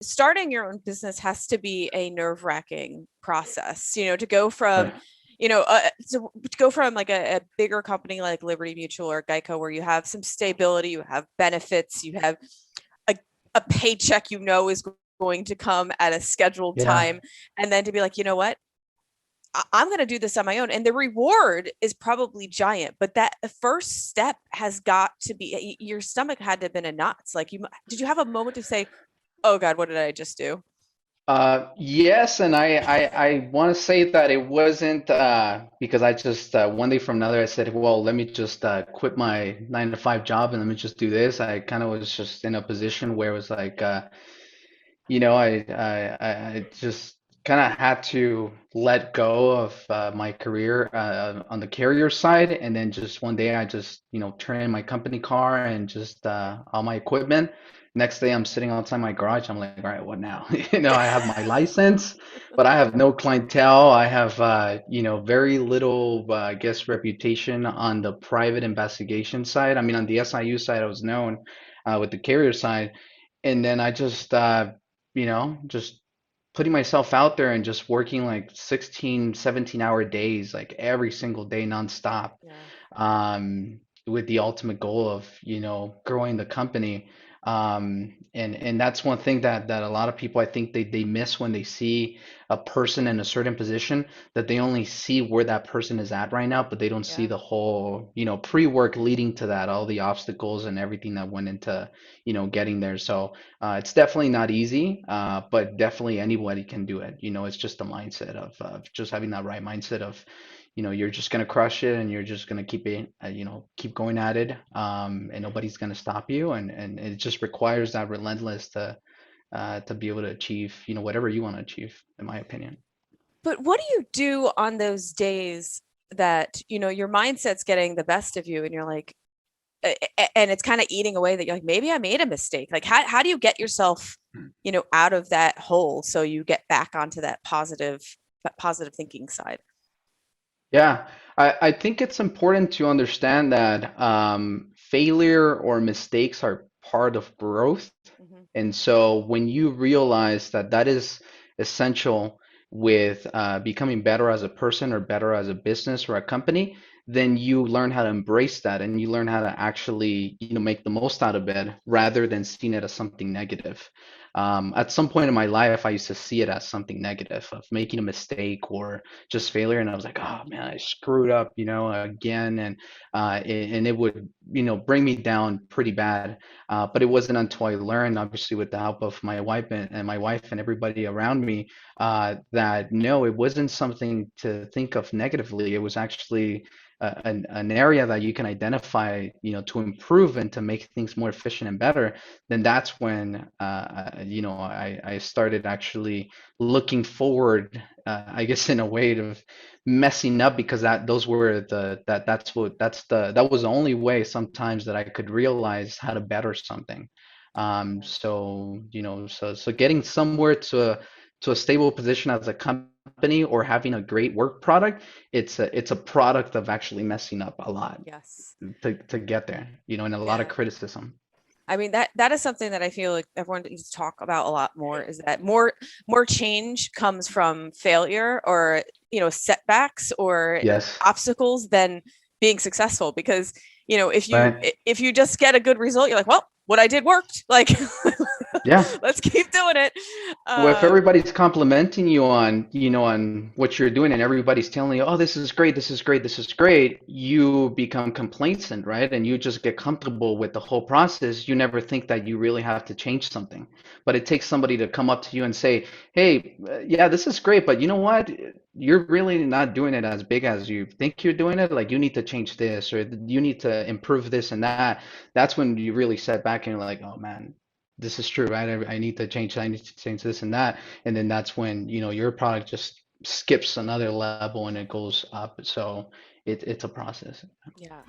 starting your own business has to be a nerve-wracking process, to go from, Yeah. to go from like a bigger company like Liberty Mutual or Geico, where you have some stability, you have benefits, you have a, a paycheck, is going to come at a scheduled Yeah. time. And then to be like, you know what? I'm going to do this on my own. And the reward is probably giant, but that first step has got to be, your stomach had to have been in knots. Like, did you have a moment to say, oh God, what did I just do? Yes, and I want to say that it wasn't because I just one day from another I said, well, let me just quit my 9 to 5 job and let me just do this. I kind of was just in a position where it was like, I just kind of had to let go of my career on the carrier side, and then just one day I just turned in my company car and just all my equipment. Next day I'm sitting outside my garage. I'm like, all right, what now? I have my license, but I have no clientele. I have very little I guess reputation on the private investigation side. I mean, on the SIU side, I was known with the carrier side, and then I just just putting myself out there and just working like 16, 17-hour days, like every single day nonstop, Yeah. with the ultimate goal of, growing the company. And that's one thing that a lot of people, I think they miss when they see a person in a certain position, that they only see where that person is at right now, but they don't see Yeah. the whole, pre-work leading to that, all the obstacles and everything that went into, getting there. So it's definitely not easy, but definitely anybody can do it. It's just a mindset of just having that right mindset of, you're just gonna crush it and you're just gonna keep it, keep going at it, and nobody's gonna stop you. And it just requires that relentless to be able to achieve, whatever you want to achieve, in my opinion. But what do you do on those days that, your mindset's getting the best of you and you're like, and it's kind of eating away, that you're like, maybe I made a mistake. Like, how do you get yourself, out of that hole so you get back onto that positive thinking side? Yeah, I think it's important to understand that failure or mistakes are part of growth. Hmm. And so when you realize that that is essential with becoming better as a person or better as a business or a company, then you learn how to embrace that and you learn how to actually, make the most out of it rather than seeing it as something negative. At some point in my life, I used to see it as something negative of making a mistake or just failure, and I was like, oh man, I screwed up, again, and it would, bring me down pretty bad. But it wasn't until I learned, obviously, with the help of my wife and my wife and everybody around me, that no, it wasn't something to think of negatively. It was actually an area that you can identify, to improve and to make things more efficient and better. Then that's when, I started actually looking forward, I guess, in a way to messing up, because those were that was the only way sometimes that I could realize how to better something. So so getting somewhere to a stable position as a company or having a great work product, it's a product of actually messing up a lot Yes. to get there, and a lot of Yeah. criticism. I mean, that is something that I feel like everyone needs to talk about a lot more, is that more change comes from failure, or, setbacks or Yes, obstacles, than being successful. Because, if you right. if you just get a good result, you're like, well, what I did worked. Like, Yeah. let's keep doing it. Well, if Um, everybody's complimenting you on, on what you're doing and everybody's telling you, oh, this is great, this is great, this is great, you become complacent, right? And you just get comfortable with the whole process. You never think that you really have to change something. But it takes somebody to come up to you and say, hey, yeah, this is great, but you know what? You're really not doing it as big as you think you're doing it. Like, you need to change this, or you need to improve this and that. That's when you really set back and you're like, oh man, this is true, right? I need to change, I need to change this and that. And then that's when, your product just skips another level and it goes up. So it's a process. yeah.